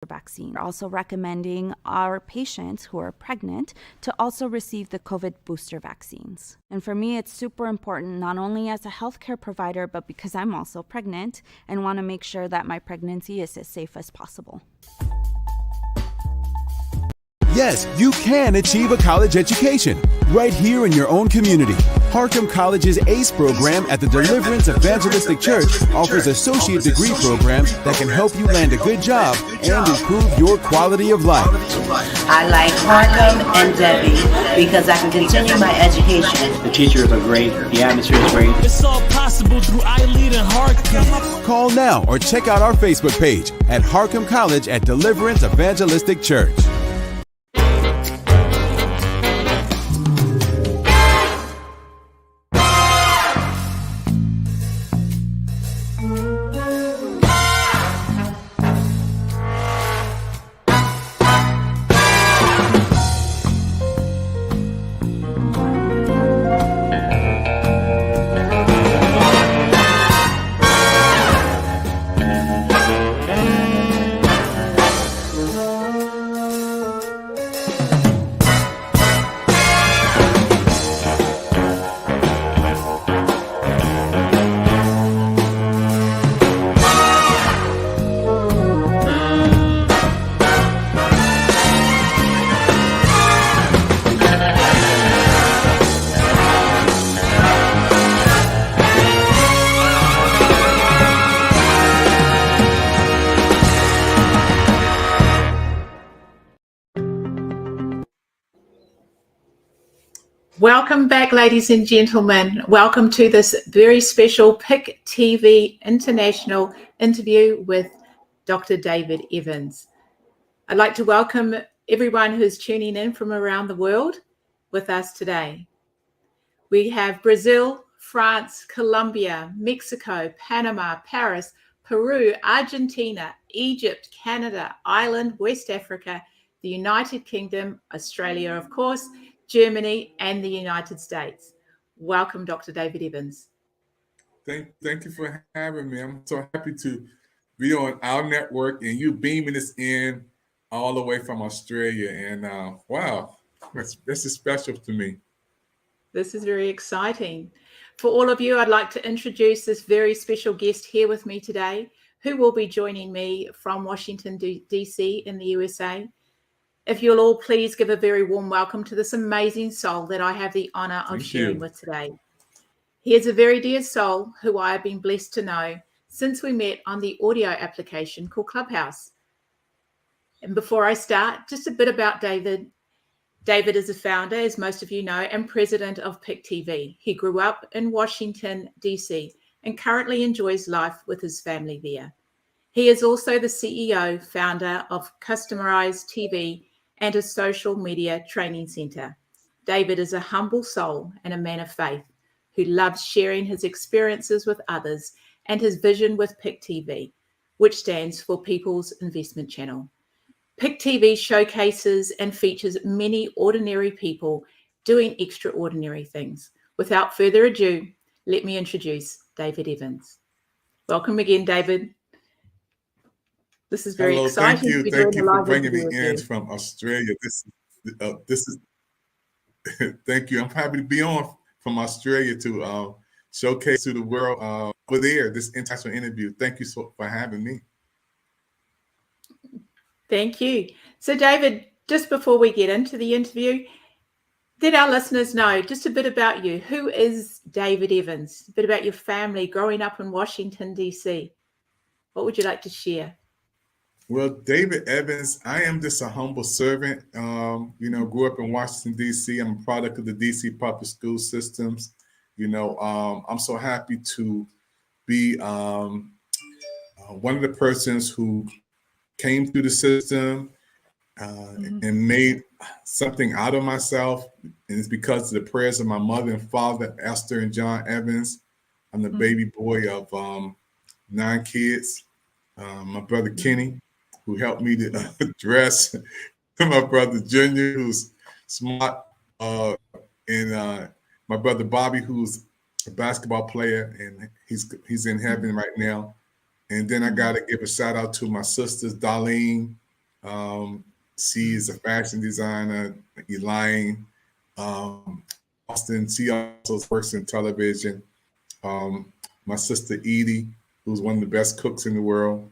vaccine. We're also recommending our patients who are pregnant to also receive the COVID booster vaccines. And for me, it's super important, not only as a healthcare provider, but because I'm also pregnant and want to make sure that my pregnancy is as safe as possible. Yes, you can achieve a college education right here in your own community. Harcum College's ACE program at the Deliverance Evangelistic Church offers associate degree programs that can help you land a good job and improve your quality of life. I like Harcum and Debbie because I can continue my education. The teachers are great. The atmosphere is great. It's all possible through iLead and Harcum. Call now or check out our Facebook page at Harcum College at Deliverance Evangelistic Church. Welcome back, ladies and gentlemen. Welcome to this very special PIC TV International interview with Dr. David Evans. I'd like to welcome everyone who's tuning in from around the world with us today. We have Brazil, France, Colombia, Mexico, Panama, Paris, Peru, Argentina, Egypt, Canada, Ireland, West Africa, the United Kingdom, Australia, of course, Germany, and the United States. Welcome, Dr. David Evans. Thank you for having me. I'm so happy to be on our network and you beaming us in all the way from Australia. And wow, this is special to me. This is very exciting. For all of you, I'd like to introduce this very special guest here with me today, who will be joining me from Washington, D.C. in the USA. If you'll all please give a very warm welcome to this amazing soul that I have the honor of sharing with today. He is a very dear soul who I have been blessed to know since we met on the audio application called Clubhouse. And before I start, just a bit about David. David is a founder, as most of you know, and president of PIC TV. He grew up in Washington, D.C. and currently enjoys life with his family there. He is also the CEO, founder of Customize TV and a social media training center. David is a humble soul and a man of faith who loves sharing his experiences with others and his vision with PIC TV, which stands for People's Investment Channel. PIC TV showcases and features many ordinary people doing extraordinary things. Without further ado, let me introduce David Evans. Welcome again, David. This is very exciting. Thank you for bringing me in from Australia. This is thank you. I'm happy to be on from Australia to showcase to the world over there this international interview. Thank you for having me. Thank you. So, David, just before we get into the interview, let our listeners know just a bit about you. Who is David Evans? A bit about your family growing up in Washington, D.C. What would you like to share? Well, David Evans, I am just a humble servant. Grew up in Washington, D.C. I'm a product of the D.C. public school systems. I'm so happy to be one of the persons who came through the system and made something out of myself. And it's because of the prayers of my mother and father, Esther and John Evans. I'm the baby boy of 9 kids. My brother Kenny, who helped me to dress, my brother Junior, who's smart, and my brother Bobby, who's a basketball player, and he's in heaven right now. And then I got to give a shout out to my sisters, Darlene She is a fashion designer. Elaine Austin, she also works in television. My sister Edie, who's one of the best cooks in the world.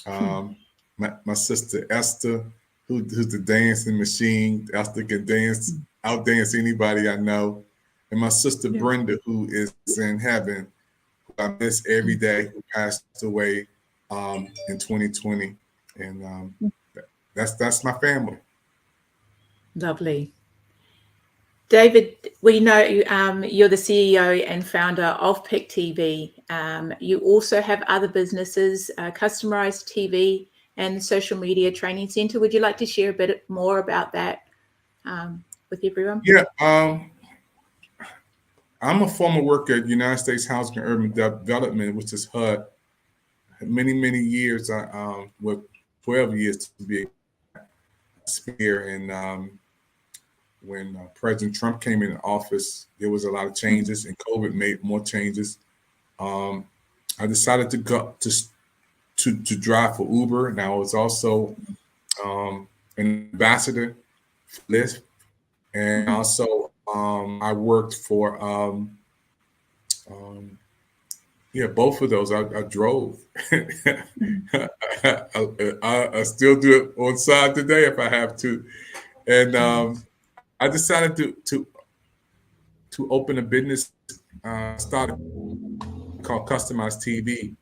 My sister Esther, who's the dancing machine. Esther can dance, outdance anybody I know. And my sister Brenda, who is in heaven, who I miss every day, who passed away in 2020. And that's my family. Lovely. David, we know you're the CEO and founder of Pick TV. You also have other businesses, Customized TV and Social Media Training Center. Would you like to share a bit more about that with everyone? Yeah, I'm a former worker at United States Housing and Urban Development, which is HUD. Many years, with 12 years to be here. And when President Trump came in office, there was a lot of changes, and COVID made more changes. I decided to go to drive for Uber, and I was also an ambassador for Lyft, and also I worked for both of those. I drove. I still do it on side today if I have to, and I decided to open a business, started called Customized TV.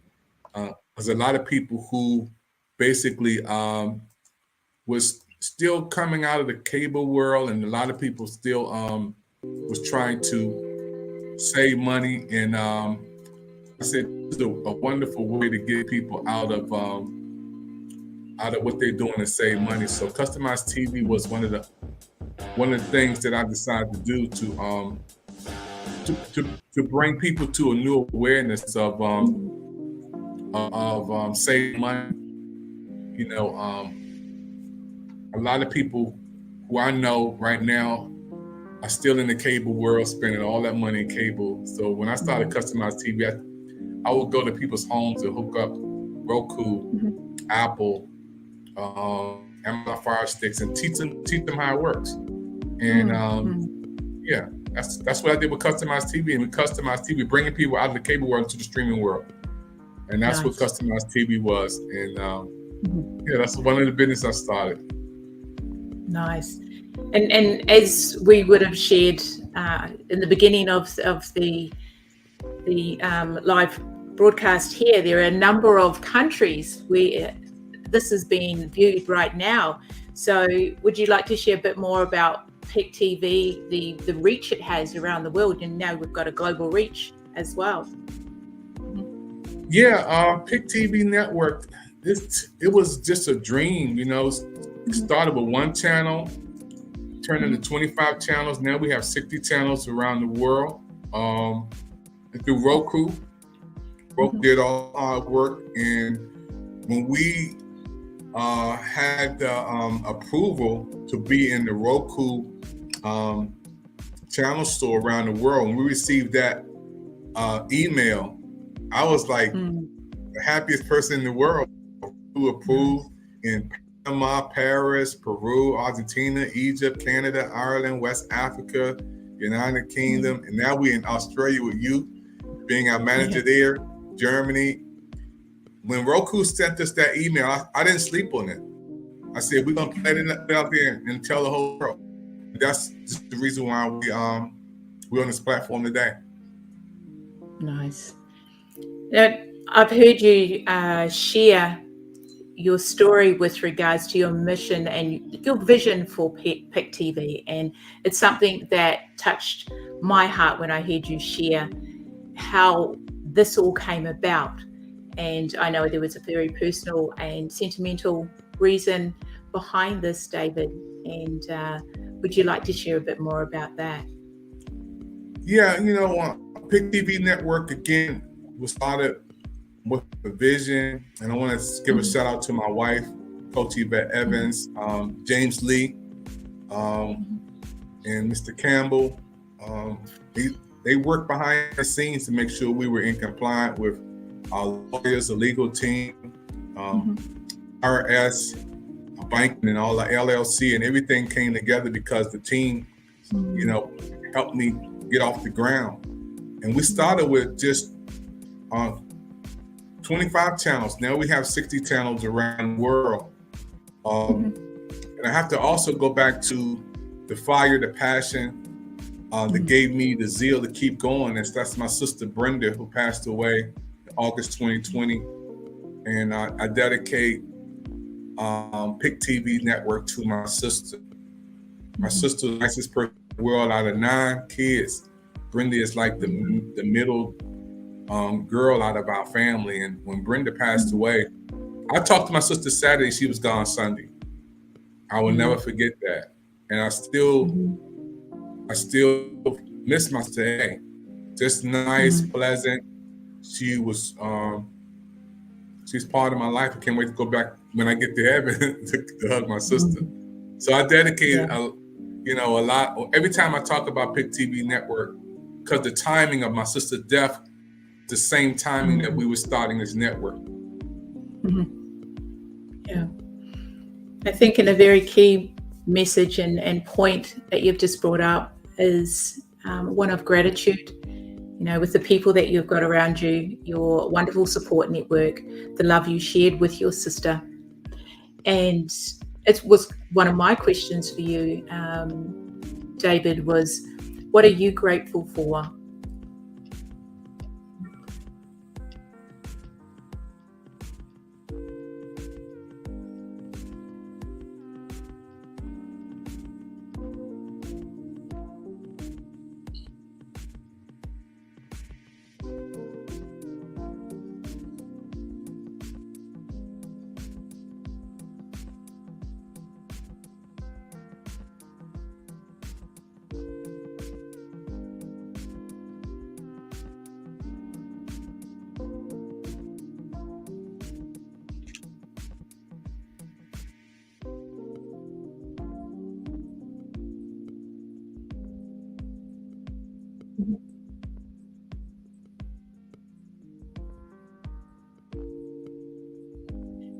There's a lot of people who basically was still coming out of the cable world, and a lot of people still was trying to save money. And I said, this is a wonderful way to get people out of what they're doing and save money. So Customized TV was one of the things that I decided to do to bring people to a new awareness of saving money. You know, a lot of people who I know right now are still in the cable world, spending all that money in cable. So when I started Customized TV, I would go to people's homes and hook up Roku, Apple, Amazon Fire Sticks, and teach them how it works. And that's what I did with Customized TV. And with Customized TV, bringing people out of the cable world to the streaming world. And that's what Customized TV was. And that's one of the business I started. Nice. And as we would have shared in the beginning of the live broadcast here, there are a number of countries where this is being viewed right now. So would you like to share a bit more about Pick TV, the reach it has around the world? And now we've got a global reach as well. Yeah, Pick TV network, it was just a dream, you know. It started with one channel, turned into 25 channels. Now we have 60 channels around the world. And through Roku did all our work. And when we had the approval to be in the Roku channel store around the world, when we received that email, I was like the happiest person in the world. Who approved in Panama, Paris, Peru, Argentina, Egypt, Canada, Ireland, West Africa, United Kingdom, and now we're in Australia with you, being our manager there, Germany. When Roku sent us that email, I didn't sleep on it. I said, we're gonna play it out there and tell the whole world. That's just the reason why we're on this platform today. Nice. Now, I've heard you share your story with regards to your mission and your vision for Pick TV, and it's something that touched my heart when I heard you share how this all came about. And I know there was a very personal and sentimental reason behind this, David, and would you like to share a bit more about that? Yeah, you know, Pick TV Network, again, was started with a vision, and I want to give a shout out to my wife, Coach Yvette Evans, James Lee, and Mr. Campbell. They worked behind the scenes to make sure we were in compliance with our lawyers, the legal team, IRS, banking and all the LLC and everything came together because the team, you know, helped me get off the ground. And we started with just 25 channels. Now we have 60 channels around the world. And I have to also go back to the fire, the passion that gave me the zeal to keep going. That's my sister Brenda, who passed away in August 2020. And I dedicate PIC TV Network to my sister. My sister, the nicest person in the world. Out of 9 kids, Brenda is like the middle girl out of our family. And when Brenda passed away, I talked to my sister Saturday, she was gone Sunday. I will never forget that. And I still miss my sister. Hey, just nice, pleasant. She was, she's part of my life. I can't wait to go back when I get to heaven to hug my sister. So I dedicated, a lot. Every time I talk about PIC TV Network, because the timing of my sister's death, the same timing that we were starting this network. Yeah. I think in a very key message and point that you've just brought up is one of gratitude, you know, with the people that you've got around you, your wonderful support network, the love you shared with your sister. And it was one of my questions for you, David, was what are you grateful for?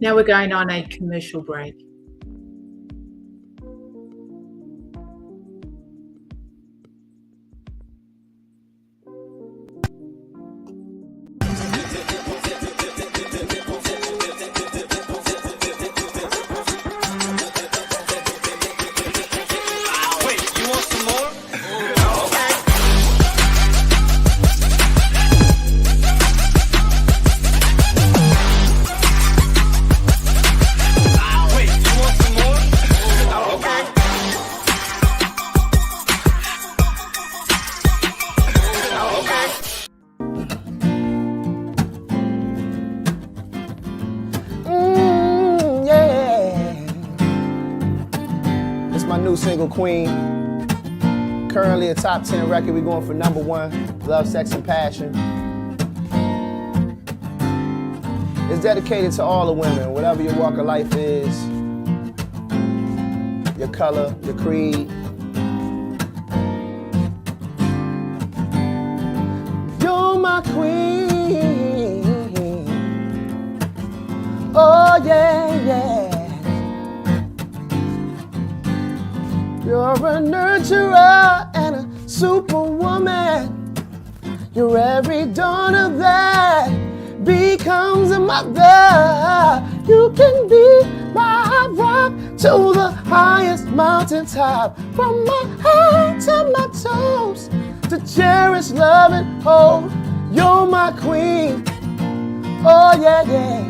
Now we're going on a commercial break. Single Queen, currently a top 10 record. We're going for #1, Love, Sex, and Passion. It's dedicated to all the women, whatever your walk of life is, your color, your creed. You're my queen. Oh yeah, yeah. You're a nurturer and a superwoman. You're every daughter that becomes a mother. You can be my rock to the highest mountaintop. From my head to my toes, to cherish, love, and hold. You're my queen. Oh yeah, yeah.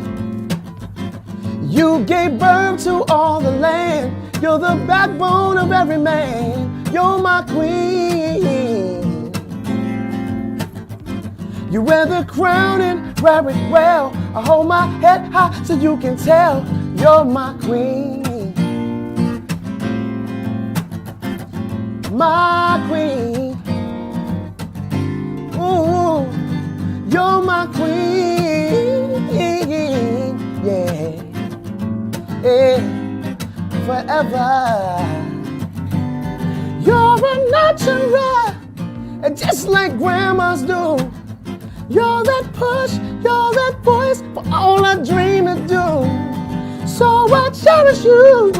You gave birth to all the land. You're the backbone of every man. You're my queen. You wear the crown and wear it well. I hold my head high so you can tell. You're my queen. My queen. Ooh, you're my queen. Yeah. Yeah. Forever. You're a nurturer, and just like grandmas do. You're that push, you're that voice for all I dream to do. So I cherish you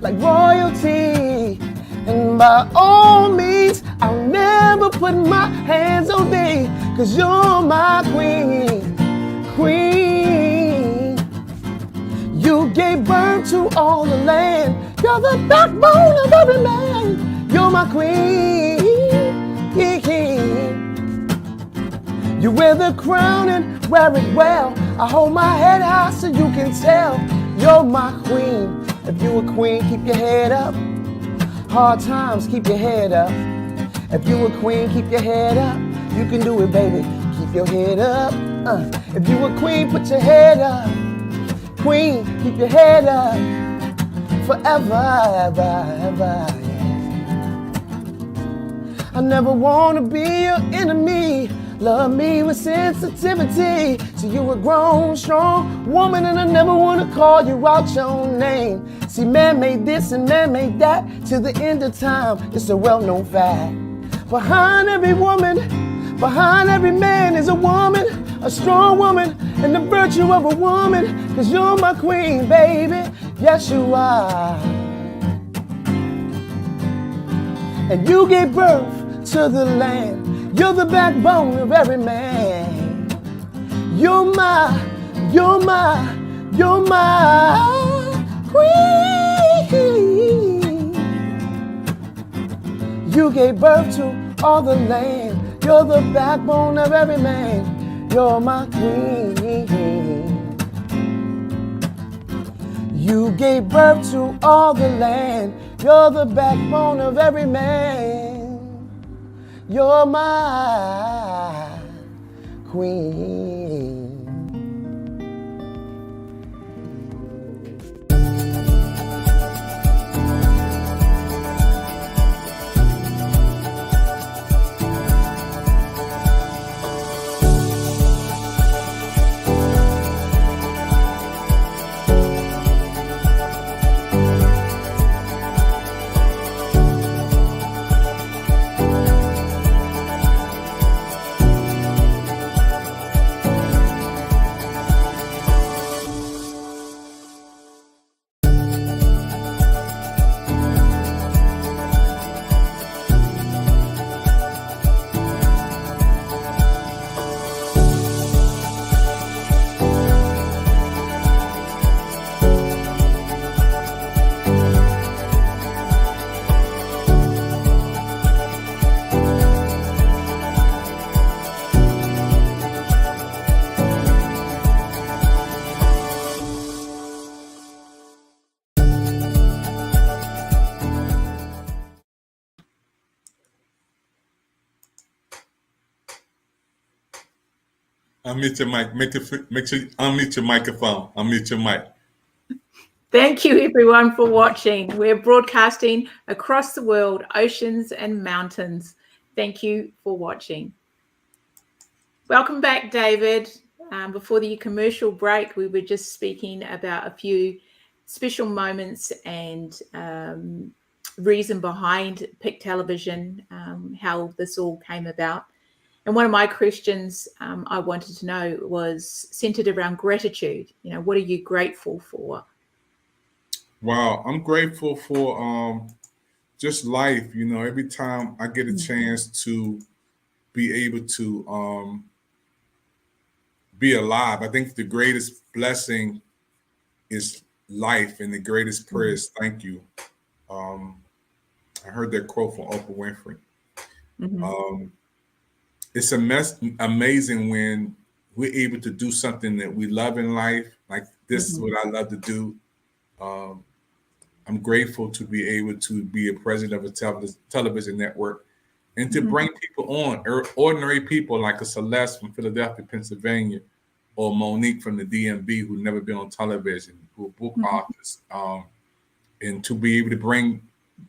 like royalty. And by all means, I'll never put my hands on thee, 'cause you're my queen, queen. You gave birth to all the land. You're the backbone of every man. You're my queen. You wear the crown and wear it well. I hold my head high so you can tell. You're my queen. If you a queen, keep your head up. Hard times, keep your head up. If you a queen, keep your head up. You can do it, baby. Keep your head up. If you a queen, put your head up. Queen, keep your head up. Forever, ever, ever. I never wanna be your enemy. Love me with sensitivity. So you a grown, strong woman, and I never wanna call you out your name. See, man made this and man made that. Till the end of time, it's a well-known fact. Behind every woman, behind every man is a woman, a strong woman, and the virtue of a woman. 'Cause you're my queen, baby. Yes, you are. And you gave birth to the land. You're the backbone of every man. You're my queen. You gave birth to all the land. You're the backbone of every man. You're my queen. You gave birth to all the land. You're the backbone of every man. You're my queen. Unmute your mic. Make sure you unmute your microphone. Unmute your mic. Thank you, everyone, for watching. We're broadcasting across the world, oceans and mountains. Thank you for watching. Welcome back, David. Before the commercial break, we were just speaking about a few special moments and reason behind Pick Television, how this all came about. And one of my questions I wanted to know was centered around gratitude. You know, what are you grateful for? Wow, I'm grateful for just life. You know, every time I get a chance to be able to be alive, I think the greatest blessing is life, and the greatest prayer is thank you. I heard that quote from Oprah Winfrey. It's amazing when we're able to do something that we love in life. Like this is what I love to do. I'm grateful to be able to be a president of a television network and to bring people on, ordinary people like a Celeste from Philadelphia, Pennsylvania, or Monique from the DMV who never been on television, who are book authors, and to be able to bring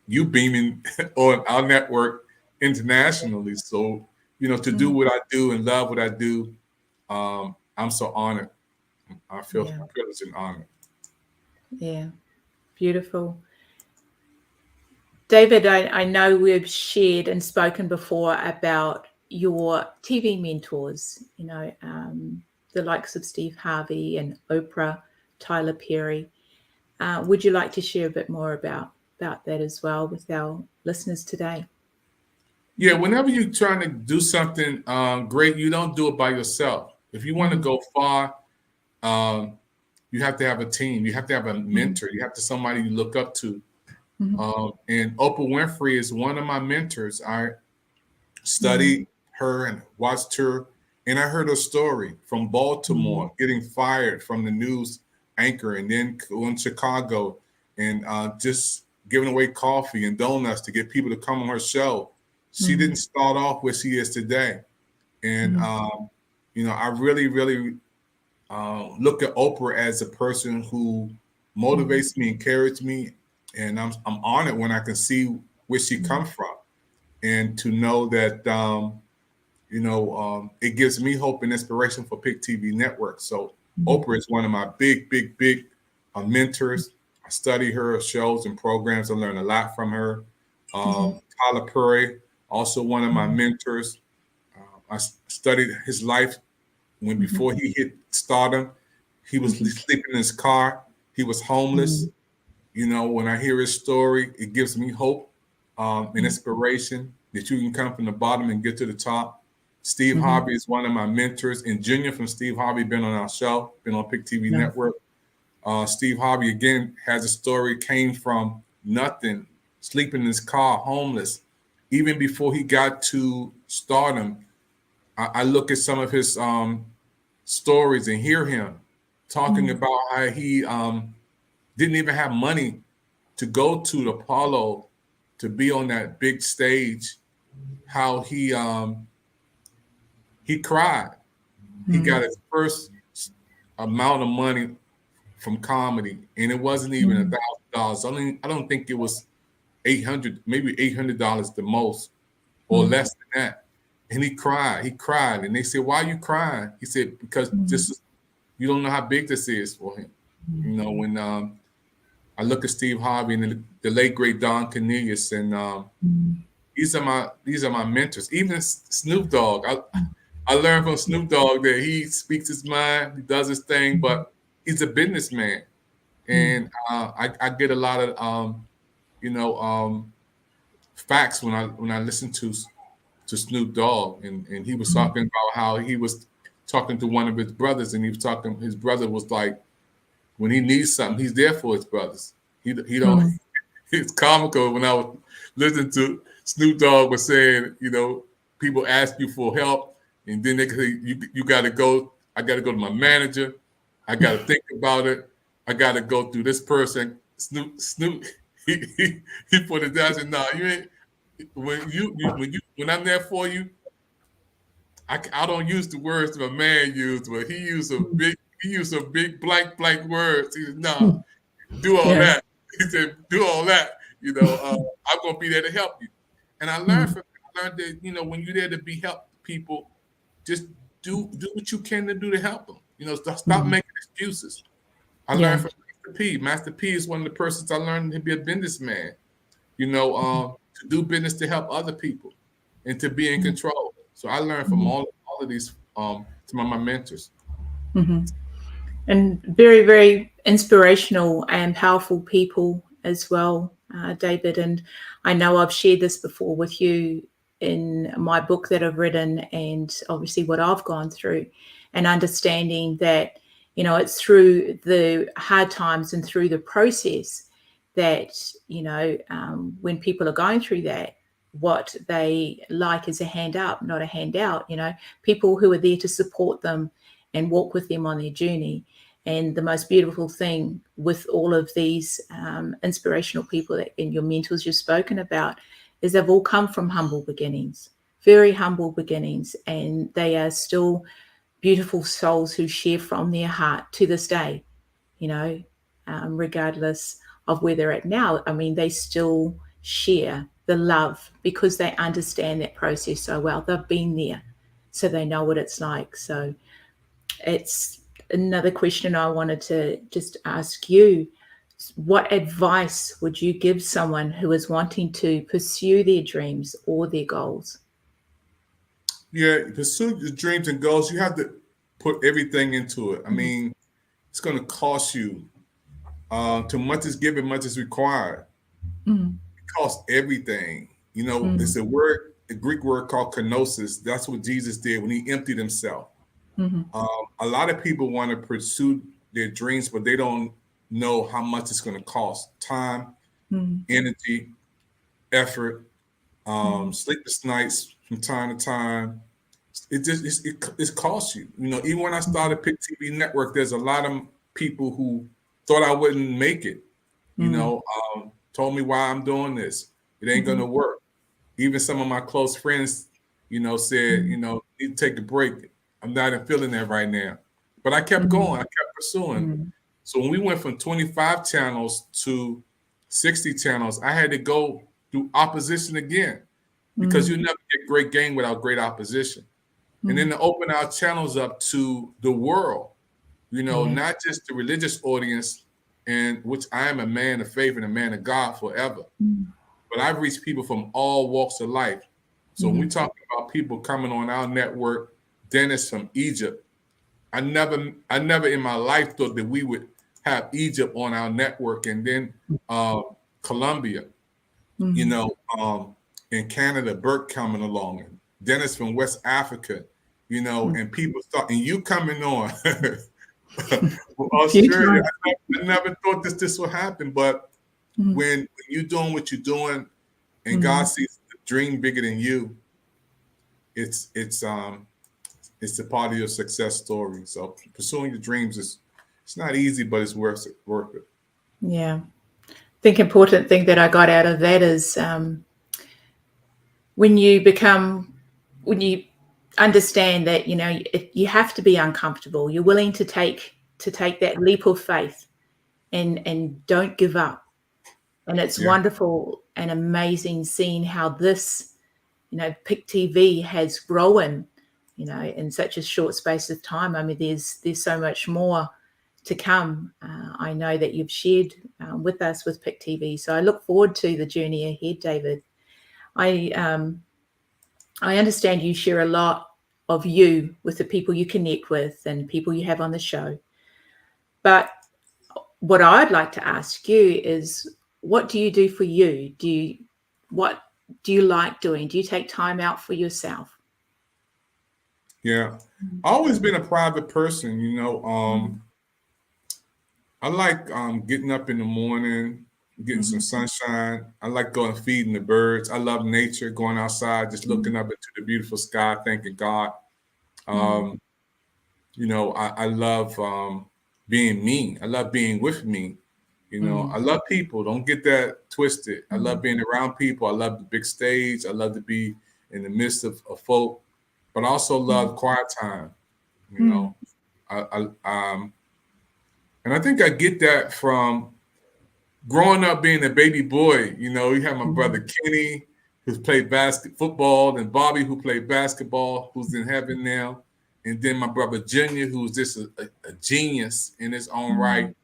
you beaming on our network internationally. So, you know, to do what I do and love what I do, I'm so honored. I feel privileged and honored. Yeah, beautiful. David, I know we've shared and spoken before about your TV mentors, you know, the likes of Steve Harvey and Oprah, Tyler Perry. Would you like to share a bit more about that as well with our listeners today? Yeah, whenever you're trying to do something great, you don't do it by yourself. If you want to go far, you have to have a team. You have to have a mentor. You have to somebody you look up to. And Oprah Winfrey is one of my mentors. I studied her and watched her, and I heard her story from Baltimore, getting fired from the news anchor, and then going to Chicago and just giving away coffee and donuts to get people to come on her show. She didn't start off where she is today. And, I really, really look at Oprah as a person who motivates me, encourages me. And I'm honored when I can see where she comes from. And to know that, it gives me hope and inspiration for Pick TV Network. So Oprah is one of my big mentors. I study her shows and programs. I learn a lot from her. Tyler Perry, also one of my mentors. I studied his life before he hit stardom. He was sleeping in his car. He was homeless. When I hear his story, it gives me hope and inspiration that you can come from the bottom and get to the top. Steve Harvey is one of my mentors, and Junior from Steve Harvey been on our show, been on Pick TV Network. Steve Harvey, again, has a story, came from nothing, sleeping in his car, homeless. Even before he got to stardom, I look at some of his stories and hear him talking about how he didn't even have money to go to the Apollo to be on that big stage, how he cried. He got his first amount of money from comedy, and it wasn't even $1,000. I don't think it was $800, maybe $800 the most, or less than that. And he cried, and they said, "Why are you crying?" He said, "Because you don't know how big this is for him." When I look at Steve Harvey and the late great Don Cornelius, and these are my mentors. Even Snoop Dogg, I learned from Snoop Dogg that he speaks his mind, he does his thing, but he's a businessman, and I get a lot of facts when I listen to Snoop Dogg, and he was talking about how he was talking to one of his brothers, and he was talking. His brother was like, when he needs something, he's there for his brothers. He don't. It's comical when I was listening to Snoop Dogg was saying, people ask you for help, and then they say you got to go. I got to go to my manager. I got to think about it. I got to go through this person. Snoop. He put it down and said, "No, you ain't. When I'm there for you, I don't use the words that a man used, but he used some big blank words. He said, "No, do all that." He said, "Do all that. I'm gonna be there to help you." And I learned that when you're there to help people, just do what you can to do to help them. Stop making excuses. I learned from Master P. Master P is one of the persons I learned to be a businessman. To do business to help other people and to be in control. So I learned from all of these some of my mentors. And very, very inspirational and powerful people as well, David. And I know I've shared this before with you in my book that I've written, and obviously what I've gone through, and understanding that, it's through the hard times and through the process that, when people are going through that, what they like is a hand up, not a handout, people who are there to support them and walk with them on their journey. And the most beautiful thing with all of these inspirational people and your mentors you've spoken about is they've all come from humble beginnings, very humble beginnings, and they are still beautiful souls who share from their heart to this day, regardless of where they're at now. I mean, they still share the love because they understand that process so well. They've been there, so they know what it's like. So it's another question I wanted to just ask you. What advice would you give someone who is wanting to pursue their dreams or their goals? Yeah, pursue your dreams and goals. You have to put everything into it. I mean, it's going to cost you. Too much is given, much is required. Mm. It costs everything. You know, it's a Greek word called kenosis. That's what Jesus did when he emptied himself. A lot of people want to pursue their dreams, but they don't know how much it's going to cost: time, energy, effort, sleepless nights from time to time. It costs you. You know, even when I started Pick TV Network, there's a lot of people who thought I wouldn't make it. You know, told me why I'm doing this. It ain't gonna work. Even some of my close friends, you know, said, you know, need to take a break. I'm not feeling that right now. But I kept going. I kept pursuing. So when we went from 25 channels to 60 channels, I had to go through opposition again, because you never get great game without great opposition. And then to open our channels up to the world, you know, not just the religious audience, and which I am a man of faith and a man of God forever, but I've reached people from all walks of life. So when we talk about people coming on our network, Dennis from Egypt, I never in my life thought that we would have Egypt on our network, and then Colombia, you know, in Canada, Bert coming along, and Dennis from West Africa, you know, and people start, and you coming on. Australia, I never thought this would happen, but when you're doing what you're doing, and God sees the dream bigger than you, it's a part of your success story. So pursuing your dreams it's not easy, but it's worth it. Yeah. I think important thing that I got out of that is when you understand that, you know, you have to be uncomfortable. You're willing to take that leap of faith and don't give up. And it's wonderful and amazing seeing how this, you know, Pick TV has grown, you know, in such a short space of time. I mean, there's so much more to come. I know that you've shared with us with Pick TV. So I look forward to the journey ahead, David. I understand you share a lot of you with the people you connect with and people you have on the show. But what I'd like to ask you is, what do you do for you? What do you like doing? Do you take time out for yourself? Yeah, I've always been a private person, you know. I like getting up in the morning, getting some sunshine. I like going feeding the birds. I love nature, going outside, just looking up into the beautiful sky, thanking God. You know, I love being me. I love being with me. You know, I love people. Don't get that twisted. I love being around people. I love the big stage. I love to be in the midst of folk, but I also love quiet time. You know, and I think I get that from growing up being a baby boy. You know, you have my brother Kenny, who's played football, and Bobby, who played basketball, who's in heaven now. And then my brother Junior, who's just a genius in his own right.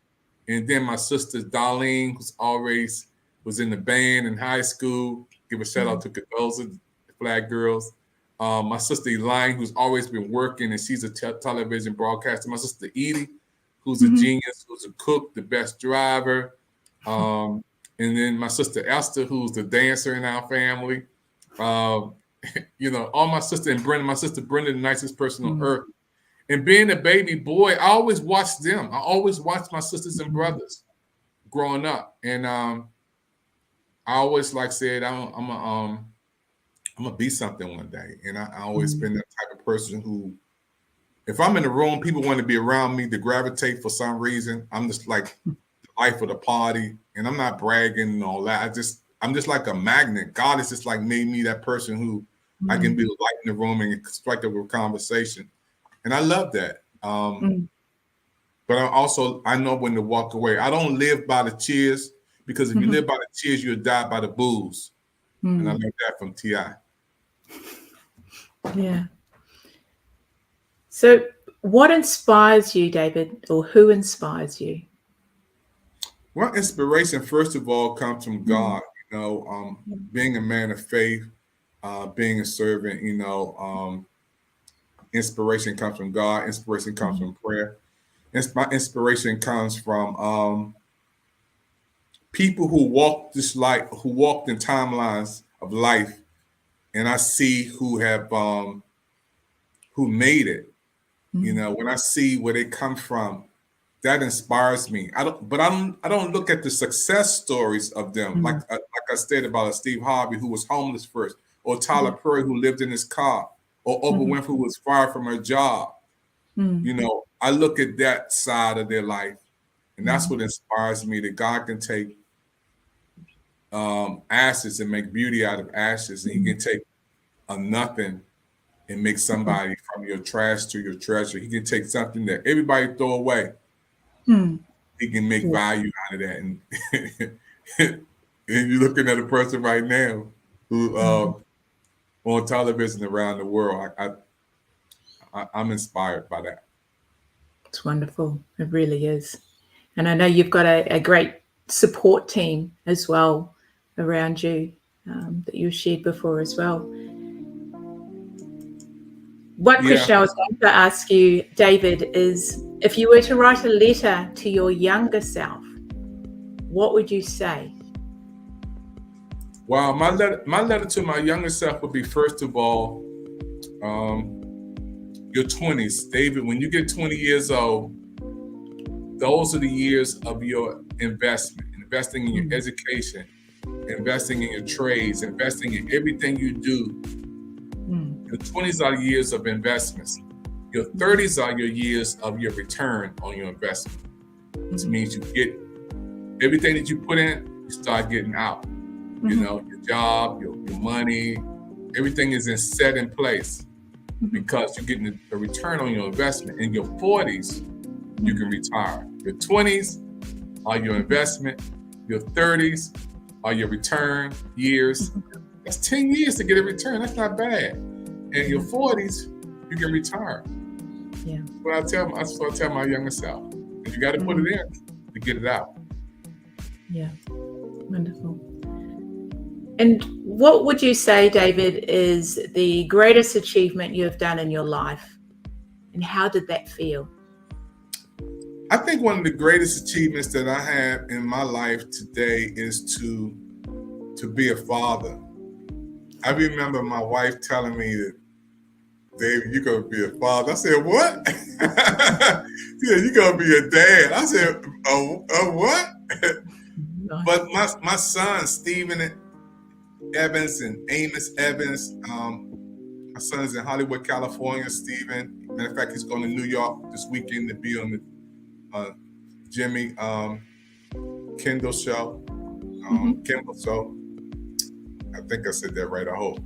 And then my sister Darlene, who's always was in the band in high school. Give a shout out to Cadoza, the Flag Girls. My sister Elaine, who's always been working, and she's a television broadcaster. My sister Edie, who's a genius, who's a cook, the best driver. And then my sister Esther, who's the dancer in our family. You know, all my sister and Brenda, my sister Brenda, the nicest person on earth. And being a baby boy, I always watched them. I always watched my sisters and brothers growing up. And I always said, I'm gonna be something one day. And I always been that type of person who, if I'm in the room, people want to be around me to gravitate for some reason. I'm just like the life of the party, and I'm not bragging and all that. I'm just like a magnet. God has just like made me that person who I can be the light in the room and strike up a conversation. And I love that. But I know when to walk away. I don't live by the cheers, because if you live by the cheers, you'll die by the boos. And I learned that from T.I. Yeah. So what inspires you, David, or who inspires you? Well, inspiration, first of all, comes from God. You know, being a man of faith, being a servant, you know, inspiration comes from God. Inspiration comes from prayer. My inspiration comes from people who walk this life, who walked in timelines of life, and I see who have who made it. You know, when I see where they come from, that inspires me. I don't look at the success stories of them, like I said about Steve Harvey, who was homeless first, or Tyler Perry, who lived in his car, or Oprah Winfrey, who was fired from her job. You know, I look at that side of their life, and that's what inspires me, that God can take ashes and make beauty out of ashes, and He can take a nothing and make somebody from your trash to your treasure. He can take something that everybody throw away. He can make value out of that. And, and you're looking at a person right now who on television around the world. I'm inspired by that. It's wonderful. It really is. And I know you've got a great support team as well around you that you've shared before as well. One question I was going to ask you, David, is if you were to write a letter to your younger self, what would you say? Well, my letter to my younger self would be, first of all, your 20s. David, when you get 20 years old, those are the years of your investment, investing in your education, investing in your trades, investing in everything you do. Your 20s are the years of investments. Your 30s are your years of your return on your investment. Which means you get everything that you put in, you start getting out. You know, your job, your money, everything is set in place because you're getting a return on your investment. In your 40s, you can retire. Your 20s are your investment. Your 30s are your return years. That's 10 years to get a return. That's not bad. And your 40s, you can retire. Yeah. That's what I tell my younger self. And you got to put it in to get it out. Yeah. Wonderful. And what would you say, David, is the greatest achievement you have done in your life? And how did that feel? I think one of the greatest achievements that I have in my life today is to be a father. I remember my wife telling me that, David, you're going to be a father. I said, what? She said, you're going to be a dad. I said, what? But my son, Stephen Evans and Amos Evans, my son's in Hollywood, California, Stephen. Matter of fact, he's going to New York this weekend to be on the Jimmy Kimmel show. Kimmel show. I think I said that right, I hope.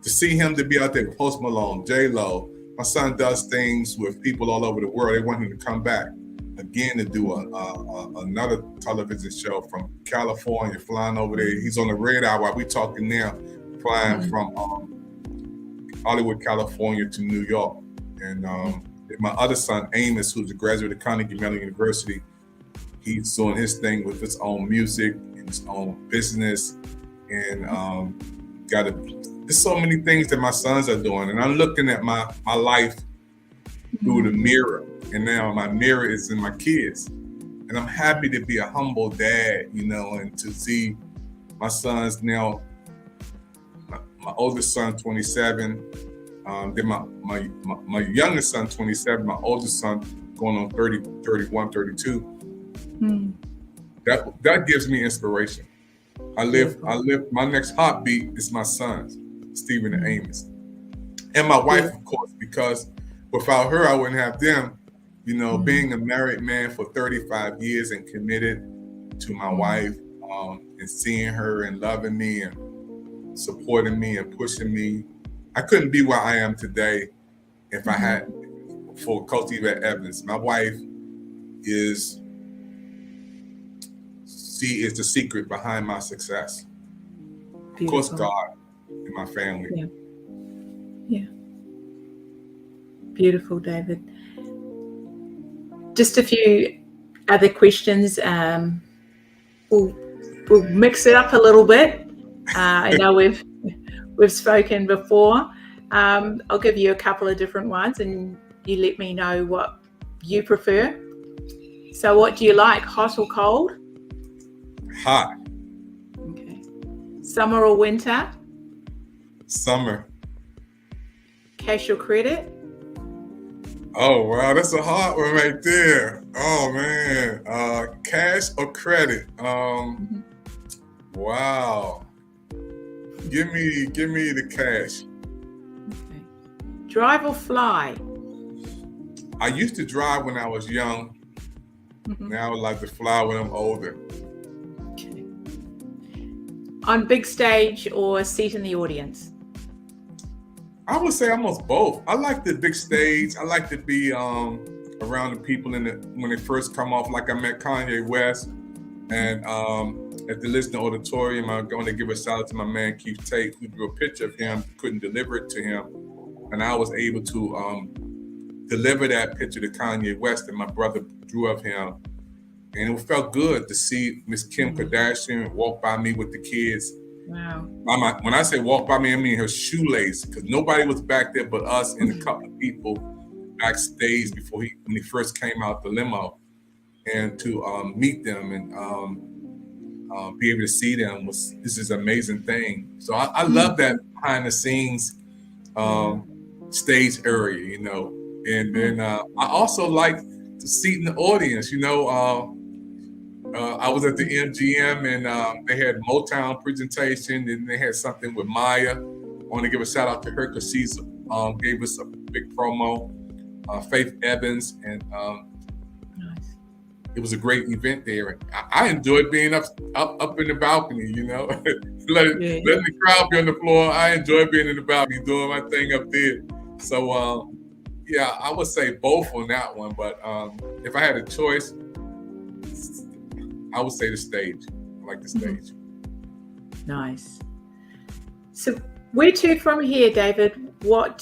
To see him to be out there with Post Malone, J-Lo. My son does things with people all over the world. They want him to come back again to do another television show from California, flying over there. He's on the radar while we're talking now, flying from Hollywood, California to New York. And my other son, Amos, who's a graduate of Carnegie Mellon University, he's doing his thing with his own music and his own business. And there's so many things that my sons are doing. And I'm looking at my life through the mirror. And now my mirror is in my kids. And I'm happy to be a humble dad, you know, and to see my sons now, my oldest son, 27, then my youngest son, 27, my oldest son going on 30, 31, 32. That gives me inspiration. I live, my next heartbeat is my sons, Stephen and Amos. And my wife, of course, because without her, I wouldn't have them. You know, being a married man for 35 years and committed to my wife, and seeing her and loving me and supporting me and pushing me. I couldn't be where I am today if I had for Coach Yvette Evans. My wife is the secret behind my success. Beautiful. Of course, God and my family. Yeah. Beautiful, David. Just a few other questions. We'll mix it up a little bit. I know we've spoken before. I'll give you a couple of different ones and you let me know what you prefer. So what do you like, hot or cold? Hot. Okay. Summer or winter? Summer. Cash or credit? Oh, wow, that's a hard one right there. Oh, man. Cash or credit? Wow. Give me the cash. Okay. Drive or fly? I used to drive when I was young. Now I would like to fly when I'm older. Okay. On big stage or seat in the audience? I would say almost both. I like the big stage. I like to be around the people when they first come off. Like I met Kanye West, and at the Listening Auditorium, I'm going to give a shout out to my man Keith Tate, who drew a picture of him, couldn't deliver it to him, and I was able to deliver that picture to Kanye West, and my brother drew of him, and it felt good to see Miss Kim Kardashian walk by me with the kids. Wow. When I say walk by me, I mean her shoelace, because nobody was back there but us and a couple of people backstage when he first came out the limo, and to meet them and be able to see them this is an amazing thing. So I love that behind the scenes stage area, you know. And then I also like to sit in the audience, you know. I was at the MGM and they had Motown presentation, and they had something with Maya. I want to give a shout out to her because she's gave us a big promo. Faith Evans, and Nice. it was a great event there. I enjoyed being up in the balcony, you know, letting the crowd be on the floor. I enjoy being in the balcony, doing my thing up there. So yeah, I would say both on that one. But if I had a choice, I would say the stage. I like the stage. Nice. So where to from here, David? Where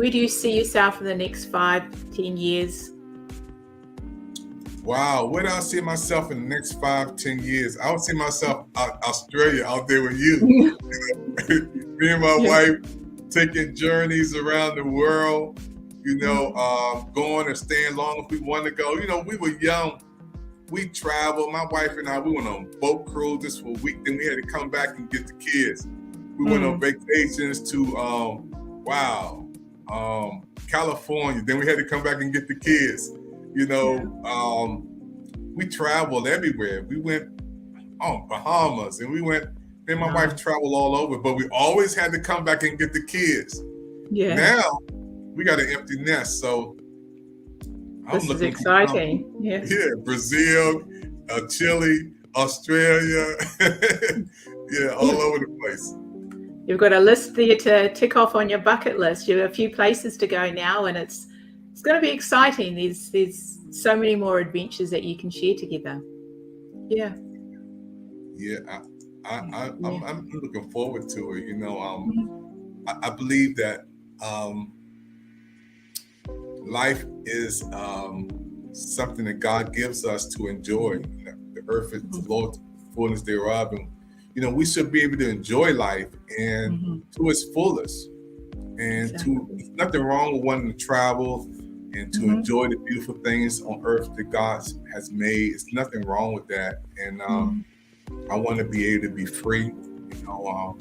do you see yourself in the next 5-10 years? Wow, where do I see myself in the next 5-10 years? I would see myself Australia, out there with you. Me and my wife taking journeys around the world, you know, going and staying long if we want to go. You know, we were young. We traveled, my wife and I, we went on boat cruises for a week. Then we had to come back and get the kids. We went on vacations to, California. Then we had to come back and get the kids. You know, we traveled everywhere. We went on Bahamas, and me and my wife traveled all over, but we always had to come back and get the kids. Yeah. Now we got an empty nest, so This is exciting. Yeah, Brazil, Chile, Australia, yeah, all over the place. You've got a list there to tick off on your bucket list. You have a few places to go now, and it's going to be exciting. There's so many more adventures that you can share together. Yeah. Yeah, I'm looking forward to it. You know, I believe that life is something that God gives us to enjoy. The earth is the Lord's fullness thereof, and you know we should be able to enjoy life and to its fullest. And there's nothing wrong with wanting to travel and to enjoy the beautiful things on earth that God has made. It's nothing wrong with that. And I want to be able to be free, you know,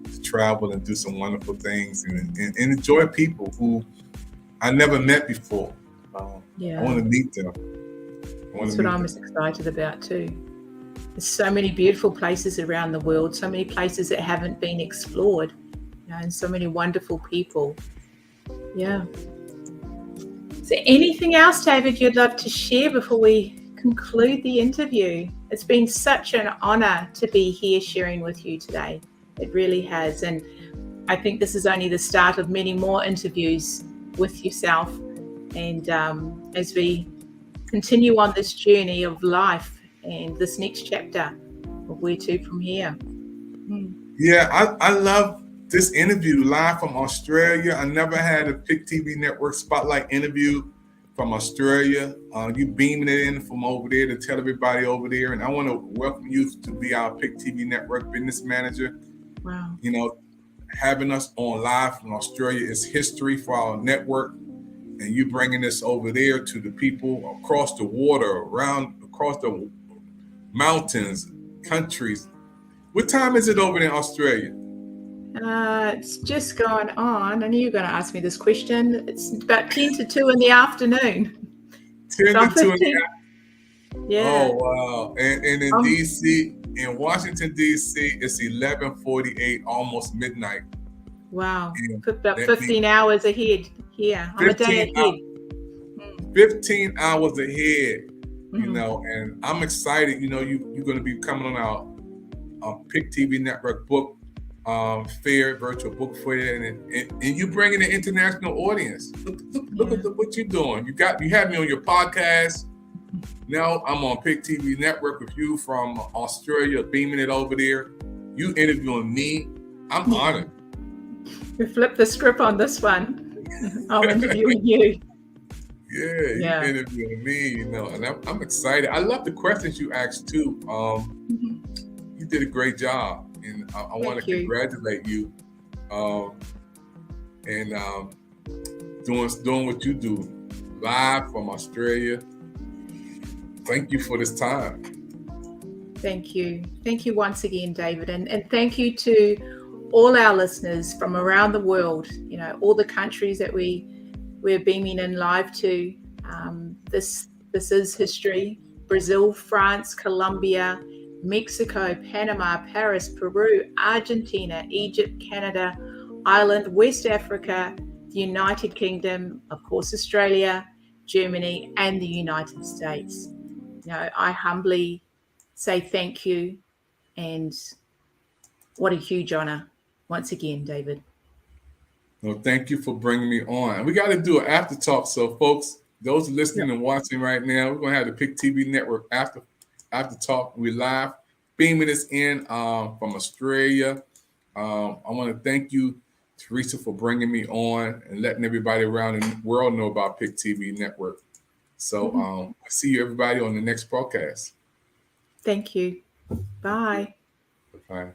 to travel and do some wonderful things and enjoy people who I never met before. I want to meet them. That's what I'm as excited about too. There's so many beautiful places around the world, so many places that haven't been explored, you know, and so many wonderful people. Yeah. Is there anything else, David, you'd love to share before we conclude the interview? It's been such an honor to be here sharing with you today. It really has. And I think this is only the start of many more interviews with yourself. And as we continue on this journey of life and this next chapter of where to from here. Yeah, I love this interview live from Australia. I never had a PIC TV Network Spotlight interview from Australia. You beaming it in from over there to tell everybody over there. And I want to welcome you to be our PIC TV Network business manager. Wow. You know, having us on live from Australia is history for our network, and you bringing this over there to the people across the water, across the mountains, countries. What time is it over in Australia? It's just gone on. I knew you were going to ask me this question. It's about 10 to 2 in the afternoon. 10 So I'm to 2 in the 15. Yeah. Oh, wow. And in DC, in Washington, DC, it's 11:48, almost midnight. Wow. Yeah, About that 15 hours ahead. Yeah, I'm a day 15 ahead. 15 hours ahead, you Mhm. know, and I'm excited. You know, you're going to be coming on our Pick TV Network book fair, virtual book fair, and you bringing an international audience. Look at what you're doing. You have me on your podcast. Now I'm on Pick TV Network with you from Australia, beaming it over there. You interviewing me. I'm honored. We flipped the script on this one. I'm interviewing you. Yeah, Yeah. you interviewing me, you know, and I'm excited. I love the questions you asked too. You did a great job, and I want to you. congratulate you, and doing what you do live from Australia. Thank you for this time. Thank you. Thank you once again, David. And thank you to all our listeners from around the world, you know, all the countries that we're beaming in live to. This is history. Brazil, France, Colombia, Mexico, Panama, Paris, Peru, Argentina, Egypt, Canada, Ireland, West Africa, the United Kingdom, of course, Australia, Germany, and the United States. You know, I humbly say thank you, and what a huge honor once again, David. Well, thank you for bringing me on. And we got to do an after talk. So, folks, those listening and watching right now, we're going to have the Pick TV Network after talk. We're live, beaming this in from Australia. I want to thank you, Teresa, for bringing me on and letting everybody around the world know about Pick TV Network. So, I see you everybody on the next broadcast. Thank you. Bye. Bye.